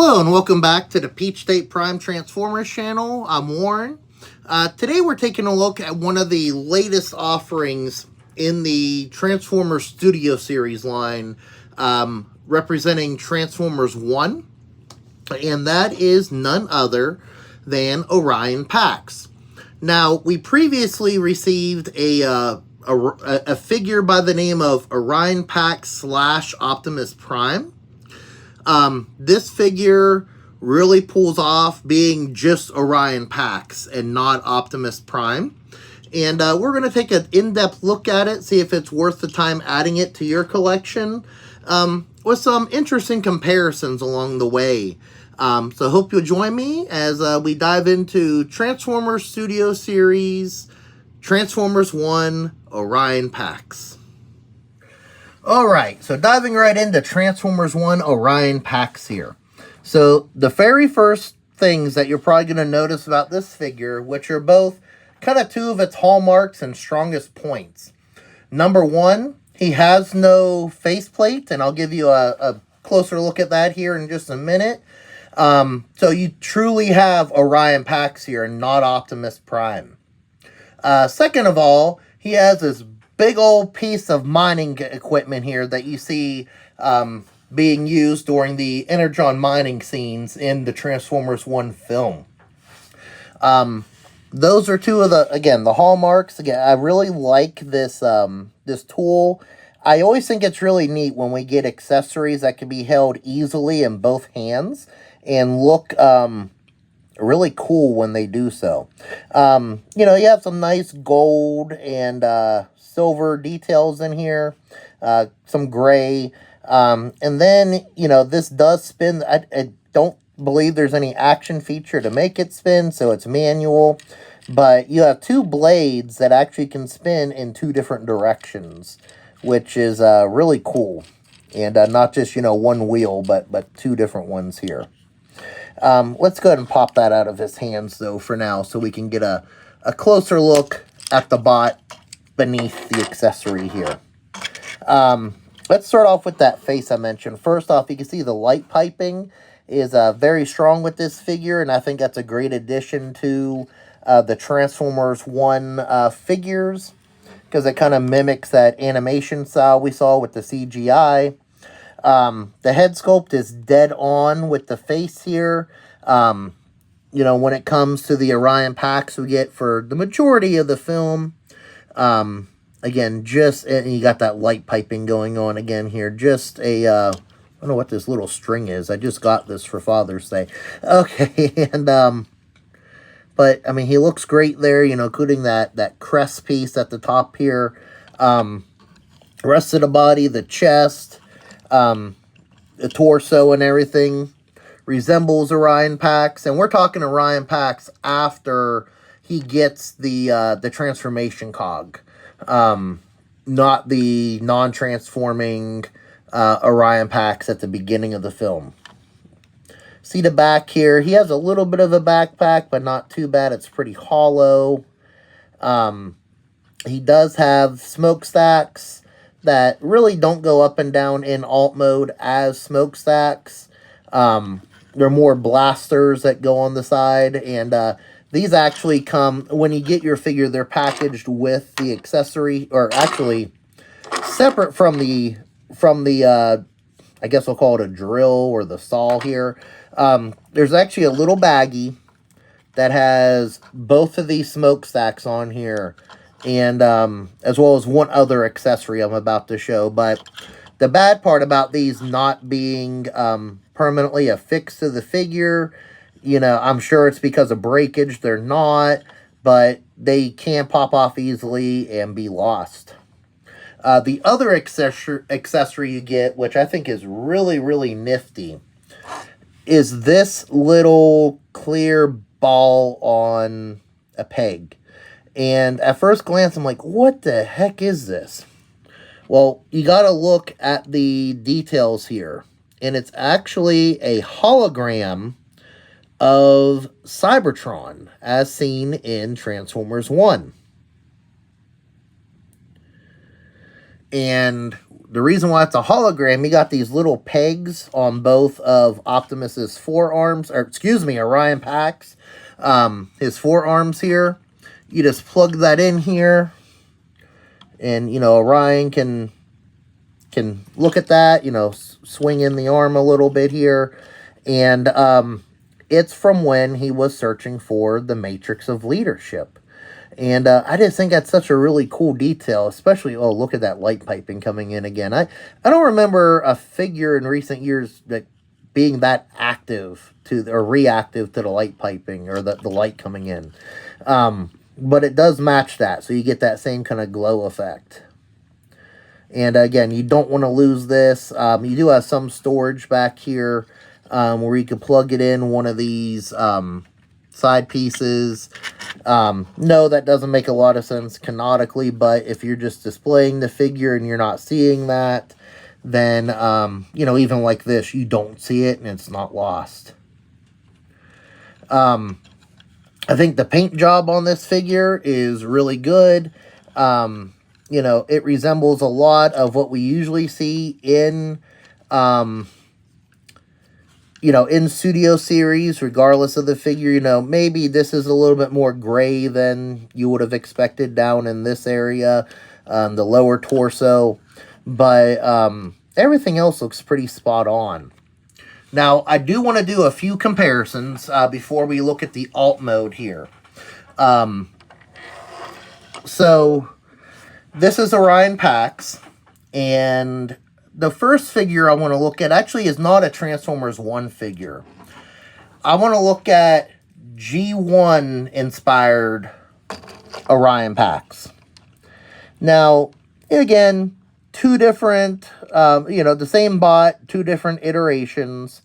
Hello and welcome back to the Peach State Prime Transformers channel. I'm Warren. Today we're taking a look at one of the latest offerings in the Transformers Studio Series line, representing Transformers 1, and that is none other than Orion Pax. Now, we previously received a figure by the name of Orion Pax / Optimus Prime. This figure really pulls off being just Orion Pax and not Optimus Prime. And we're going to take an in-depth look at it, see if it's worth the time adding it to your collection, with some interesting comparisons along the way. So hope you'll join me as we dive into Transformers Studio Series, Transformers 1, Orion Pax. Alright, so diving right into Transformers 1 Orion Pax here. So the very first things that you're probably going to notice about this figure, which are both kind of two of its hallmarks and strongest points. Number one, he has no faceplate, and I'll give you a closer look at that here in just a minute. So you truly have Orion Pax here and not Optimus Prime. Second of all, he has this big old piece of mining equipment here that you see being used during the Energon mining scenes in the Transformers 1 film. Those are two of the hallmarks. Again, I really like this this tool. I always think it's really neat when we get accessories that can be held easily in both hands and look really cool when they do so. You know, you have some nice gold and silver details in here, some gray, and then, you know, this does spin. I don't believe there's any action feature to make it spin, so it's manual, but you have two blades that actually can spin in two different directions, which is really cool, and not just, you know, one wheel, but two different ones here. Let's go ahead and pop that out of his hands, though, for now, so we can get a closer look at the bot beneath the accessory here. Let's start off with that face I mentioned. First off, you can see the light piping is very strong with this figure, and I think that's a great addition to the Transformers 1 figures, because it kind of mimics that animation style we saw with the CGI. The head sculpt is dead on with the face here. You know, when it comes to the Orion Pax we get for the majority of the film, again, and you got that light piping going on again here. Just I don't know what this little string is. I just got this for Father's Day. Okay, and, but, I mean, he looks great there, you know, including that crest piece at the top here. The rest of the body, the chest, the torso and everything resembles Orion Pax, and we're talking Orion Pax after he gets the transformation cog, not the non-transforming Orion Pax at the beginning of the film. See the back here? He has a little bit of a backpack, but not too bad. It's pretty hollow. He does have smokestacks that really don't go up and down in alt mode as smokestacks. They're more blasters that go on the side, and these actually come, when you get your figure, they're packaged with the accessory, or actually separate from the I guess we'll call it a drill or the saw here. There's actually a little baggie that has both of these smokestacks on here, and as well as one other accessory I'm about to show. But the bad part about these not being permanently affixed to the figure, you know, I'm sure it's because of breakage. They're not, but they can pop off easily and be lost. The other accessory you get, which I think is really, really nifty, is this little clear ball on a peg. And at first glance, I'm like, what the heck is this? Well, you got to look at the details here. And it's actually a hologram of Cybertron, as seen in Transformers 1. And the reason why it's a hologram, you got these little pegs on both of Optimus's forearms, or excuse me, Orion Pax, his forearms here. You just plug that in here, and, you know, Orion can look at that, you know, swing in the arm a little bit here, and it's from when he was searching for the Matrix of Leadership. And I just think that's such a really cool detail, especially, oh, look at that light piping coming in again. I don't remember a figure in recent years that being that active to, or reactive to the light piping, or the light coming in. But it does match that, so you get that same kind of glow effect. And again, you don't want to lose this. You do have some storage back here where you can plug it in one of these side pieces. No, that doesn't make a lot of sense canonically, but if you're just displaying the figure and you're not seeing that, then, you know, even like this, you don't see it and it's not lost. I think the paint job on this figure is really good. You know, it resembles a lot of what we usually see in, you know, in studio series, regardless of the figure. You know, maybe this is a little bit more gray than you would have expected down in this area, the lower torso, but everything else looks pretty spot on. Now, I do want to do a few comparisons before we look at the alt mode here. So, this is Orion Pax, and the first figure I want to look at actually is not a Transformers 1 figure. I want to look at G1 inspired Orion Pax. Now, again, two different, you know, the same bot, two different iterations.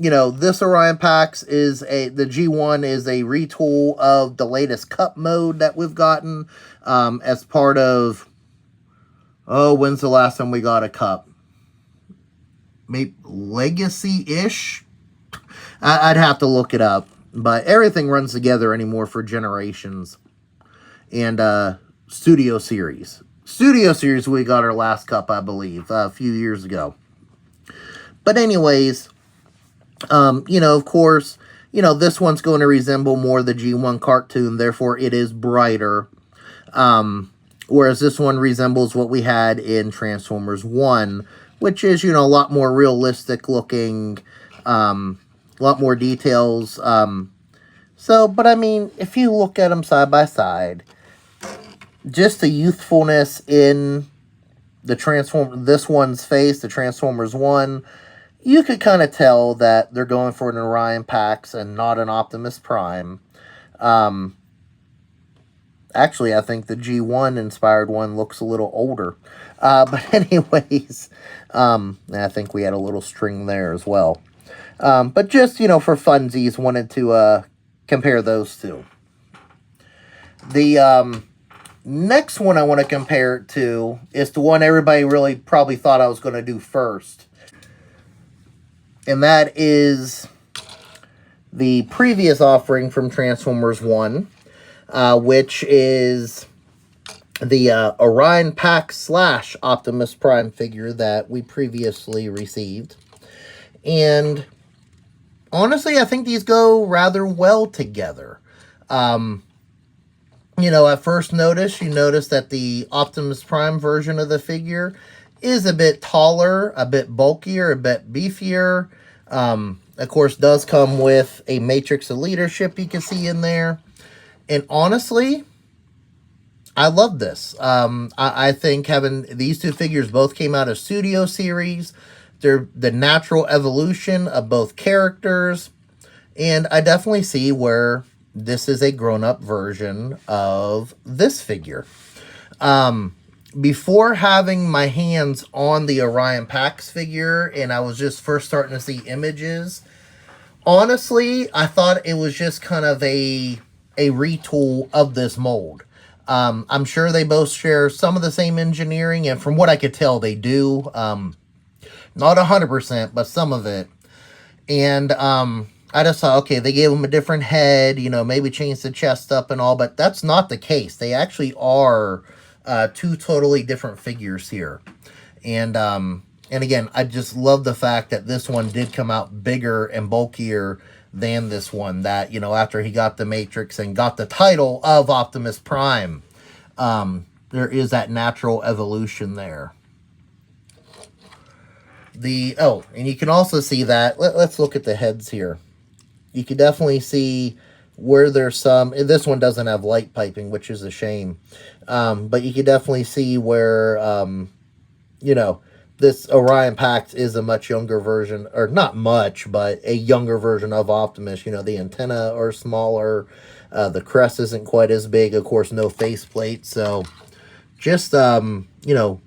You know, this Orion Pax is the G1 is a retool of the latest Cup mode that we've gotten as part of, oh, when's the last time we got a Cup? Maybe Legacy-ish? I'd have to look it up. But everything runs together anymore for Generations and Studio Series. Studio Series, we got our last Cup, I believe, a few years ago. But anyways, you know, of course, you know, this one's going to resemble more the G1 cartoon, therefore it is brighter. Whereas this one resembles what we had in Transformers 1, which is, you know, a lot more realistic looking, a lot more details. So, but I mean, if you look at them side by side, just the youthfulness in this one's face, the Transformers 1, you could kind of tell that they're going for an Orion Pax and not an Optimus Prime. Actually, I think the G1 inspired one looks a little older. But anyways, I think we had a little string there as well. But just, you know, for funsies, wanted to compare those two. The next one I want to compare it to is the one everybody really probably thought I was going to do first. And that is the previous offering from Transformers 1, which is the Orion Pax / Optimus Prime figure that we previously received. And honestly, I think these go rather well together. You know, at first notice, you notice that the Optimus Prime version of the figure is a bit taller, a bit bulkier, a bit beefier. Of course, does come with a Matrix of Leadership you can see in there. And honestly, I love this. I think having these two figures both came out of Studio Series. They're the natural evolution of both characters. And I definitely see where this is a grown-up version of this figure. Before having my hands on the Orion Pax figure, and I was just first starting to see images, honestly, I thought it was just kind of a retool of this mold. I'm sure they both share some of the same engineering, and from what I could tell, they do. Not 100%, but some of it. And I just thought, okay, they gave him a different head, you know, maybe changed the chest up and all, but that's not the case. They actually are two totally different figures here. And again, I just love the fact that this one did come out bigger and bulkier than this one. That, you know, after he got the Matrix and got the title of Optimus Prime, there is that natural evolution there. And you can also see that, let's look at the heads here. You can definitely see where there's some, this one doesn't have light piping, which is a shame. But you can definitely see where, you know, this Orion Pax is a much younger version, or not much, but a younger version of Optimus. You know, the antenna are smaller, the crest isn't quite as big, of course, no faceplate. So just, you know,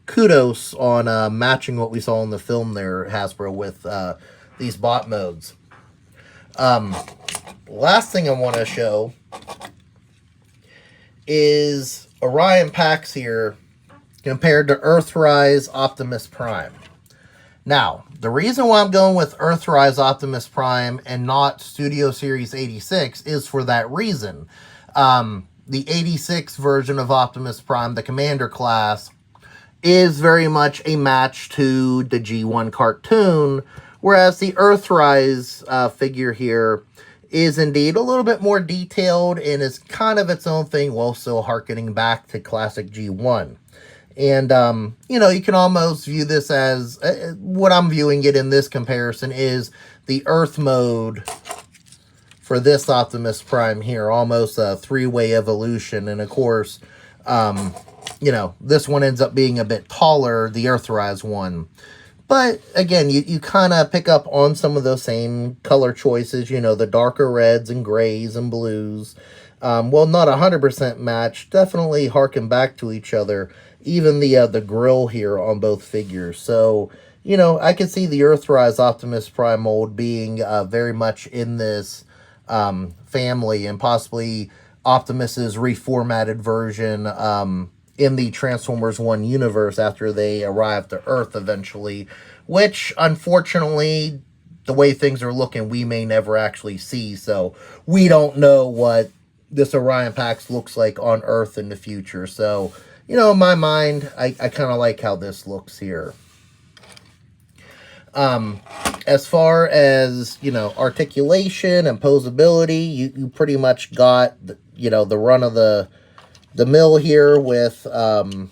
kudos on matching what we saw in the film there, Hasbro, with these bot modes. Last thing I want to show is Orion Pax here compared to Earthrise Optimus Prime. Now, the reason why I'm going with Earthrise Optimus Prime and not Studio Series 86 is for that reason. The 86 version of Optimus Prime, the Commander class, is very much a match to the G1 cartoon, whereas the Earthrise figure here is indeed a little bit more detailed and is kind of its own thing, while still harkening back to classic G1. And, you know, you can almost view this as, what I'm viewing it in this comparison is the Earth mode for this Optimus Prime here, almost a three-way evolution. And, of course, you know, this one ends up being a bit taller, the Earthrise one. But, again, you kind of pick up on some of those same color choices, you know, the darker reds and grays and blues. Well, not 100% match, definitely harken back to each other. Even the grill here on both figures. So, you know, I can see the Earthrise Optimus Prime mold being very much in this family, and possibly Optimus's reformatted version in the Transformers 1 universe after they arrive to Earth eventually, which, unfortunately, the way things are looking, we may never actually see. So, we don't know what this Orion Pax looks like on Earth in the future. So, you know, in my mind, I kind of like how this looks here. As far as, you know, articulation and posability, you pretty much got, you know, the run of the mill here with, or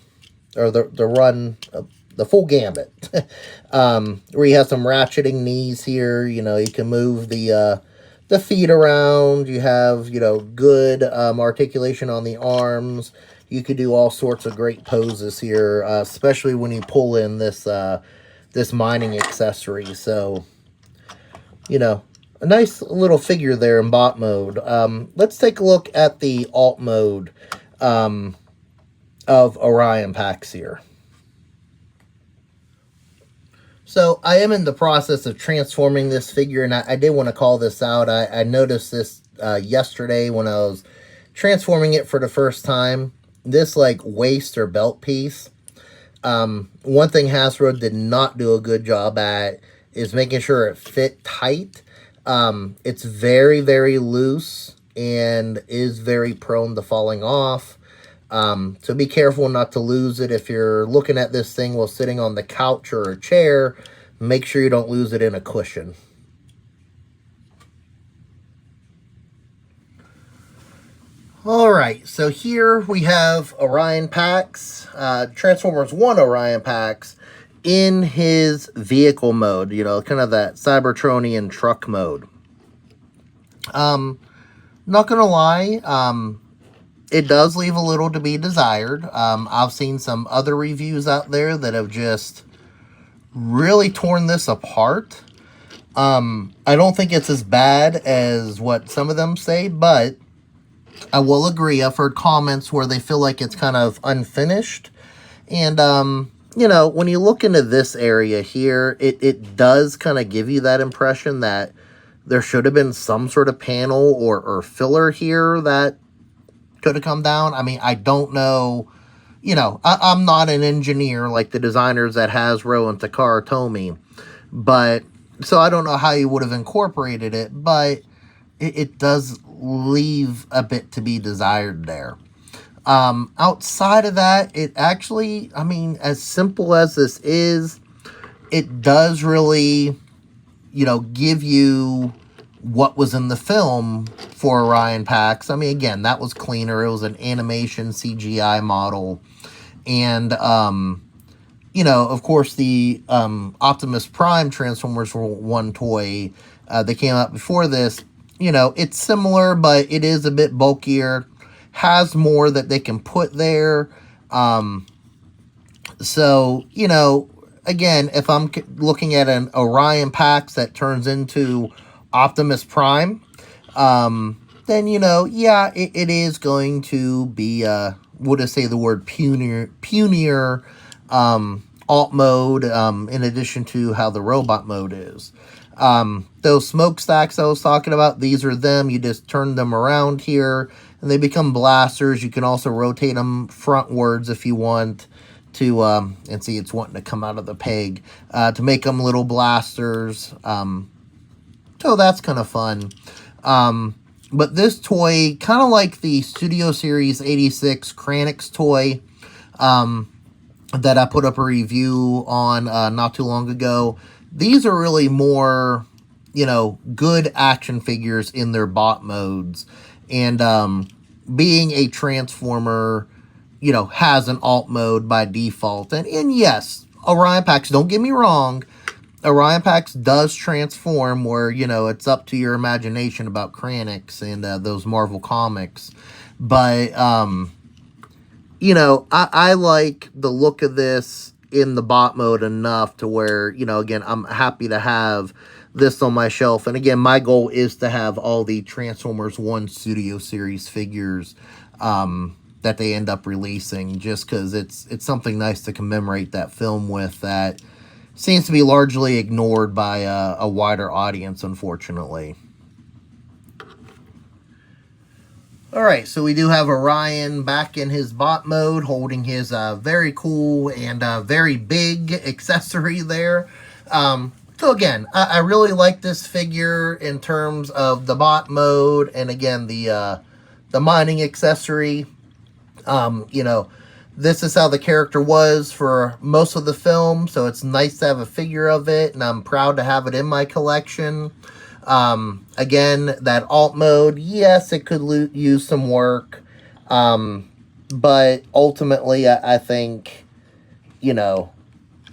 the run of the full gambit. Where you have some ratcheting knees here, you know, you can move the feet around, you have, you know, good articulation on the arms. You could do all sorts of great poses here, especially when you pull in this this mining accessory. So, you know, a nice little figure there in bot mode. Let's take a look at the alt mode of Orion Pax here. So, I am in the process of transforming this figure, and I did want to call this out. I noticed this yesterday when I was transforming it for the first time. This, like, waist or belt piece, one thing Hasbro did not do a good job at is making sure it fit tight. It's very, very loose and is very prone to falling off. So be careful not to lose it. If you're looking at this thing while sitting on the couch or a chair, make sure you don't lose it in a cushion. Alright, so here we have Orion Pax, Transformers 1 Orion Pax, in his vehicle mode, you know, kind of that Cybertronian truck mode. Not gonna lie, it does leave a little to be desired. I've seen some other reviews out there that have just really torn this apart. I don't think it's as bad as what some of them say, but I will agree, I've heard comments where they feel like it's kind of unfinished. And, you know, when you look into this area here, it does kind of give you that impression that there should have been some sort of panel or filler here that could have come down. I mean, I don't know. You know, I'm not an engineer like the designers at Hasbro and Takara Tomy. But, so I don't know how you would have incorporated it, but it does leave a bit to be desired there. Outside of that, it actually, I mean, as simple as this is, it does really, you know, give you what was in the film for Orion Pax. I mean, again, that was cleaner. It was an animation CGI model. And, you know, of course, the Optimus Prime Transformers were one toy that came out before this. You know, it's similar, but it is a bit bulkier. Has more that they can put there. So, you know, again, if I'm looking at an Orion Pax that turns into Optimus Prime, then, you know, yeah, it is going to be, we'll just say the word punier alt mode, in addition to how the robot mode is. Those smokestacks I was talking about, these are them. You just turn them around here, and they become blasters. You can also rotate them frontwards if you want to, and see, it's wanting to come out of the peg, to make them little blasters. So that's kind of fun. But this toy, kind of like the Studio Series 86 Kranix toy, that I put up a review on not too long ago. These are really more, you know, good action figures in their bot modes. And being a Transformer, you know, has an alt mode by default. And yes, Orion Pax, don't get me wrong, Orion Pax does transform where, you know, it's up to your imagination about Kranix and those Marvel comics. But, you know, I like the look of this in the bot mode enough to where, you know, again, I'm happy to have this on my shelf. And again, my goal is to have all the Transformers 1 Studio Series figures that they end up releasing, just because it's something nice to commemorate that film with that seems to be largely ignored by a wider audience, unfortunately. Alright, so we do have Orion back in his bot mode, holding his very cool and very big accessory there. So again, I really like this figure in terms of the bot mode, and again, the mining accessory. You know, this is how the character was for most of the film, so it's nice to have a figure of it, and I'm proud to have it in my collection. Again, that alt mode, yes, it could use some work, but ultimately, I think, you know,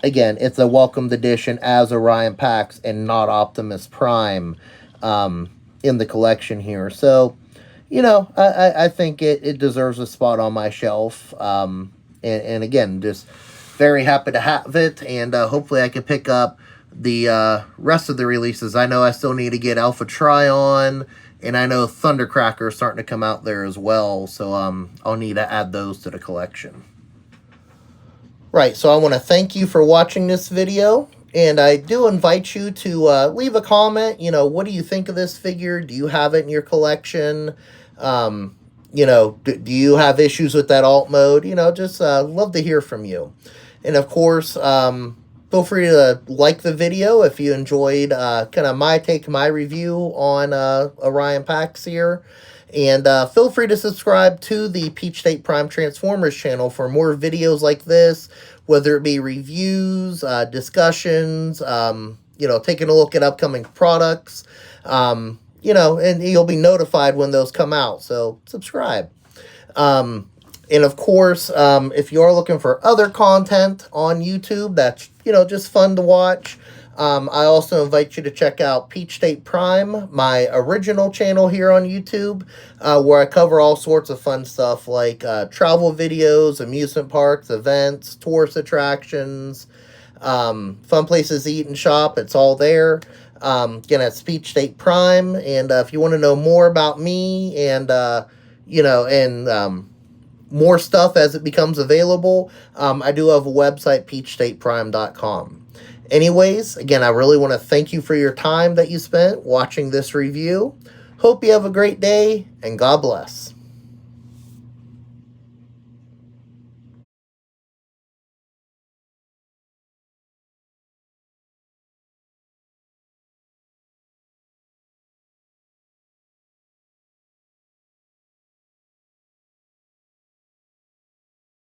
again, it's a welcomed addition as Orion Pax and not Optimus Prime in the collection here. So, you know, I think it deserves a spot on my shelf. And again, just very happy to have it, and hopefully I can pick up the rest of the releases. I know I still need to get Alpha Trion, and I know Thundercracker is starting to come out there as well, so I'll need to add those to the collection. Right, so I want to thank you for watching this video, and I do invite you to leave a comment. You know, what do you think of this figure? Do you have it in your collection? You know, do you have issues with that alt mode? You know, just love to hear from you. And of course, feel free to like the video if you enjoyed kind of my review on Orion Pax here. And feel free to subscribe to the Peach State Prime Transformers channel for more videos like this, whether it be reviews, discussions, you know, taking a look at upcoming products, you know, and you'll be notified when those come out. So subscribe. And of course, if you are looking for other content on YouTube that's, you know, just fun to watch, I also invite you to check out Peach State Prime, my original channel here on YouTube, where I cover all sorts of fun stuff like travel videos, amusement parks, events, tourist attractions, fun places to eat and shop. It's all there. Again, it's Peach State Prime. And if you want to know more about me and, you know, and more stuff as it becomes available, I do have a website, peachstateprime.com. Anyways, again, I really want to thank you for your time that you spent watching this review. Hope you have a great day, and God bless.